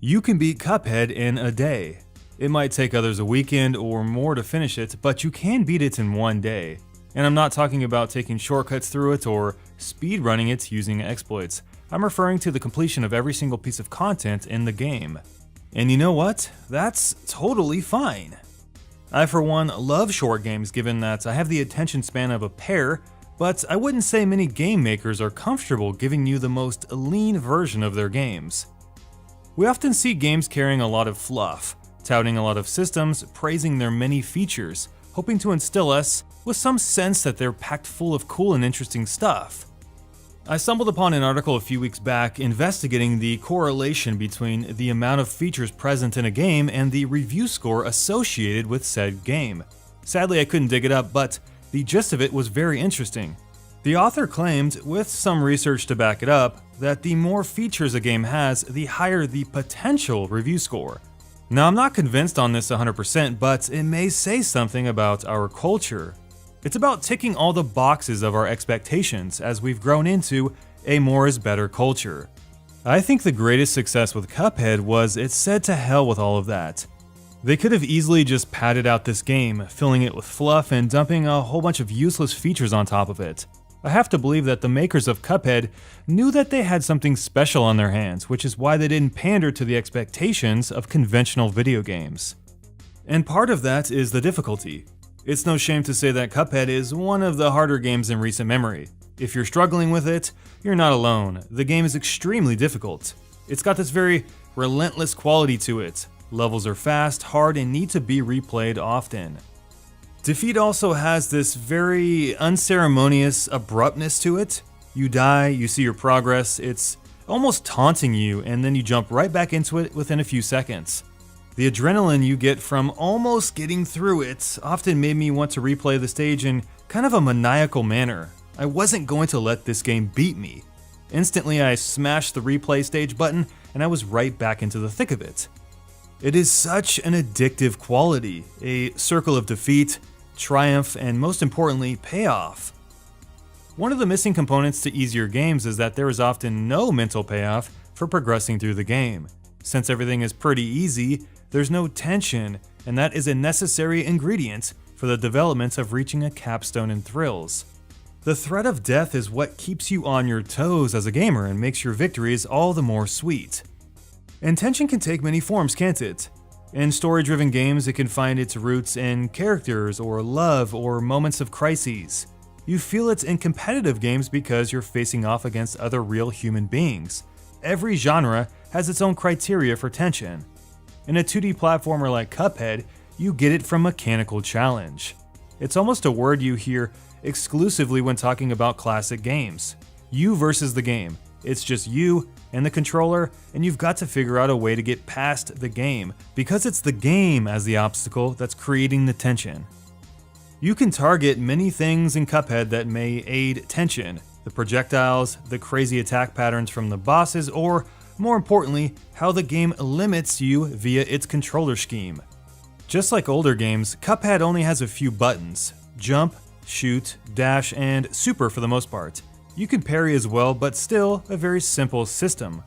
You can beat Cuphead in a day. It might take others a weekend or more to finish it, but you can beat it in one day. And I'm not talking about taking shortcuts through it or speedrunning it using exploits. I'm referring to the completion of every single piece of content in the game. And you know what? That's totally fine. I for one love short games given that I have the attention span of a pear, but I wouldn't say many game makers are comfortable giving you the most lean version of their games. We often see games carrying a lot of fluff, touting a lot of systems, praising their many features, hoping to instill us with some sense that they're packed full of cool and interesting stuff. I stumbled upon an article a few weeks back investigating the correlation between the amount of features present in a game and the review score associated with said game. Sadly, I couldn't dig it up, but the gist of it was very interesting. The author claimed, with some research to back it up, that the more features a game has, the higher the potential review score. Now, I'm not convinced on this 100%, but it may say something about our culture. It's about ticking all the boxes of our expectations as we've grown into a more is better culture. I think the greatest success with Cuphead was it said to hell with all of that. They could have easily just padded out this game, filling it with fluff and dumping a whole bunch of useless features on top of it. I have to believe that the makers of Cuphead knew that they had something special on their hands, which is why they didn't pander to the expectations of conventional video games. And part of that is the difficulty. It's no shame to say that Cuphead is one of the harder games in recent memory. If you're struggling with it, you're not alone. The game is extremely difficult. It's got this very relentless quality to it. Levels are fast, hard, and need to be replayed often. Defeat also has this very unceremonious abruptness to it. You die, you see your progress, it's almost taunting you, and then you jump right back into it within a few seconds. The adrenaline you get from almost getting through it often made me want to replay the stage in kind of a maniacal manner. I wasn't going to let this game beat me. Instantly, I smashed the replay stage button, and I was right back into the thick of it. It is such an addictive quality, a circle of defeat, triumph, and most importantly, payoff. One of the missing components to easier games is that there is often no mental payoff for progressing through the game. Since everything is pretty easy, there's no tension, and that is a necessary ingredient for the development of reaching a capstone and thrills. The threat of death is what keeps you on your toes as a gamer and makes your victories all the more sweet. And tension can take many forms, can't it? In story-driven games, it can find its roots in characters or love or moments of crises. You feel it in competitive games because you're facing off against other real human beings. Every genre has its own criteria for tension. In a 2D platformer like Cuphead, you get it from mechanical challenge. It's almost a word you hear exclusively when talking about classic games. You versus the game. It's just you and the controller, and you've got to figure out a way to get past the game, because it's the game as the obstacle that's creating the tension. You can target many things in Cuphead that may aid tension: the projectiles, the crazy attack patterns from the bosses, or, more importantly, how the game limits you via its controller scheme. Just like older games, Cuphead only has a few buttons: jump, shoot, dash, and super for the most part. You can parry as well, but still a very simple system.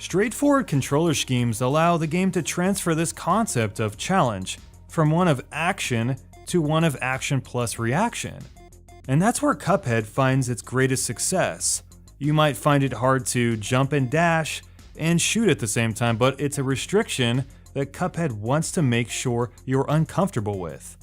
Straightforward controller schemes allow the game to transfer this concept of challenge from one of action to one of action plus reaction. And that's where Cuphead finds its greatest success. You might find it hard to jump and dash and shoot at the same time, but it's a restriction that Cuphead wants to make sure you're uncomfortable with.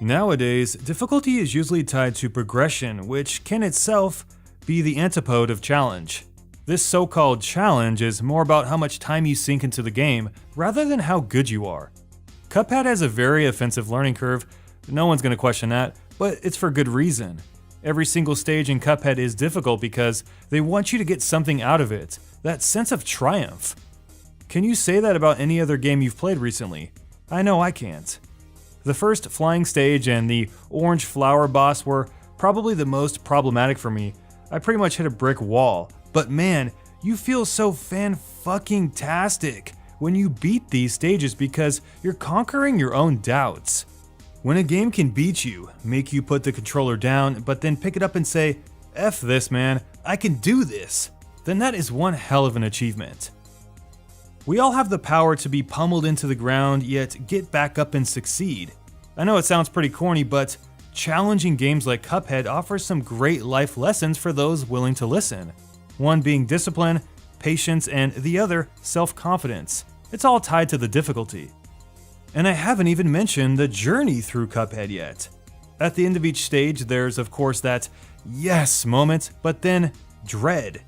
Nowadays, difficulty is usually tied to progression, which can itself be the antipode of challenge. This so-called challenge is more about how much time you sink into the game rather than how good you are. Cuphead has a very offensive learning curve, no one's going to question that, but it's for good reason. Every single stage in Cuphead is difficult because they want you to get something out of it, that sense of triumph. Can you say that about any other game you've played recently? I know I can't. The first flying stage and the orange flower boss were probably the most problematic for me. I pretty much hit a brick wall, but man, you feel so fan-fucking-tastic when you beat these stages because you're conquering your own doubts. When a game can beat you, make you put the controller down, but then pick it up and say, "F this, man, I can do this," then that is one hell of an achievement. We all have the power to be pummeled into the ground, yet get back up and succeed. I know it sounds pretty corny, but challenging games like Cuphead offers some great life lessons for those willing to listen. One being discipline, patience, and the other, self-confidence. It's all tied to the difficulty. And I haven't even mentioned the journey through Cuphead yet. At the end of each stage, there's of course that yes moment, but then dread.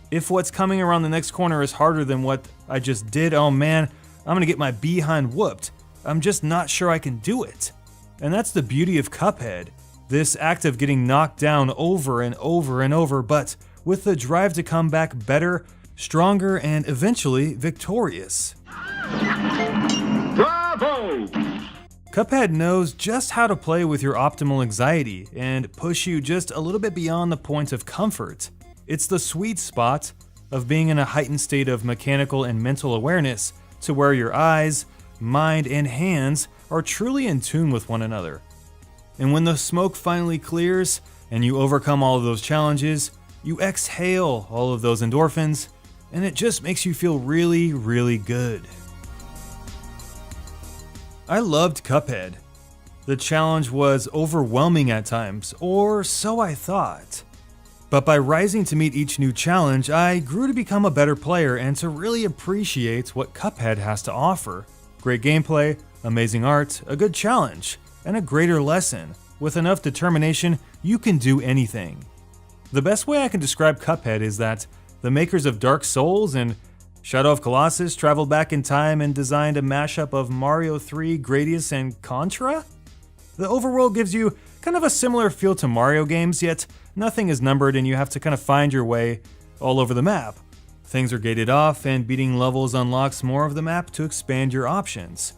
If what's coming around the next corner is harder than what I just did, oh man, I'm gonna get my behind whooped. I'm just not sure I can do it. And that's the beauty of Cuphead. This act of getting knocked down over and over and over, but with the drive to come back better, stronger, and eventually victorious. Bravo! Cuphead knows just how to play with your optimal anxiety and push you just a little bit beyond the point of comfort. It's the sweet spot of being in a heightened state of mechanical and mental awareness to where your eyes, mind, and hands are truly in tune with one another. And when the smoke finally clears and you overcome all of those challenges, you exhale all of those endorphins, and it just makes you feel really, really good. I loved Cuphead. The challenge was overwhelming at times, or so I thought. But by rising to meet each new challenge, I grew to become a better player and to really appreciate what Cuphead has to offer. Great gameplay, amazing art, a good challenge, and a greater lesson. With enough determination, you can do anything. The best way I can describe Cuphead is that the makers of Dark Souls and Shadow of Colossus traveled back in time and designed a mashup of Mario 3, Gradius, and Contra? The overworld gives you kind of a similar feel to Mario games, yet nothing is numbered and you have to kind of find your way all over the map. Things are gated off, and beating levels unlocks more of the map to expand your options.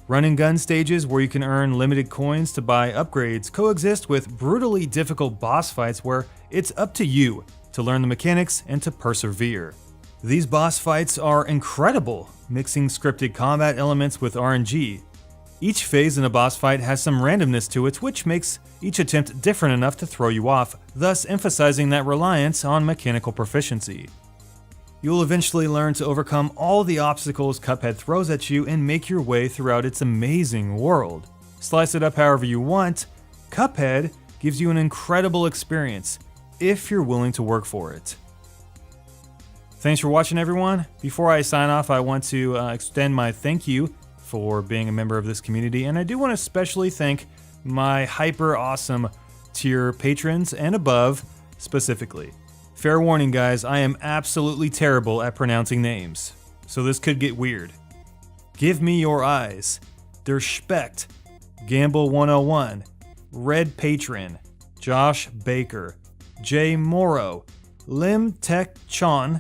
Run and gun stages where you can earn limited coins to buy upgrades coexist with brutally difficult boss fights where it's up to you to learn the mechanics and to persevere. These boss fights are incredible, mixing scripted combat elements with RNG. Each phase in a boss fight has some randomness to it, which makes each attempt different enough to throw you off, thus emphasizing that reliance on mechanical proficiency. You'll eventually learn to overcome all the obstacles Cuphead throws at you and make your way throughout its amazing world. Slice it up however you want, Cuphead gives you an incredible experience if you're willing to work for it. Thanks for watching, everyone. Before I sign off, I want to extend my thank you for being a member of this community, and I do want to especially thank my hyper awesome tier patrons and above specifically. Fair warning, guys, I am absolutely terrible at pronouncing names, so this could get weird. Give Me Your Eyes, Der Specht, Gamble 101, Red Patron, Josh Baker, Jay Morrow, Lim Tech Chon,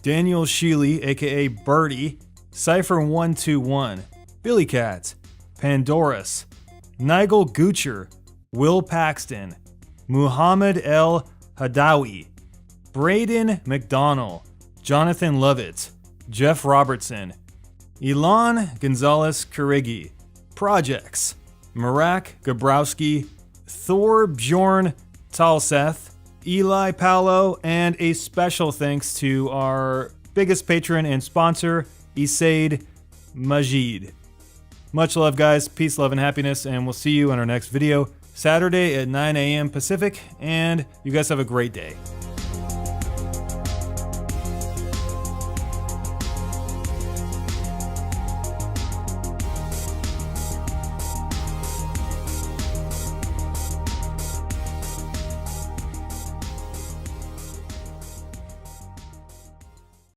Daniel Sheely, aka Birdie, Cypher121, Billy Cat, Pandoras, Nigel Gucher, Will Paxton, Muhammad El Hadawi, Braden McDonnell, Jonathan Lovett, Jeff Robertson, Elon Gonzalez Kurigi, Projects, Marak Gabrowski, Thor Bjorn Talseth, Eli Paolo, and a special thanks to our biggest patron and sponsor, Isaid Majid. Much love, guys. Peace, love, and happiness, and we'll see you in our next video, Saturday at 9 a.m. Pacific, and you guys have a great day.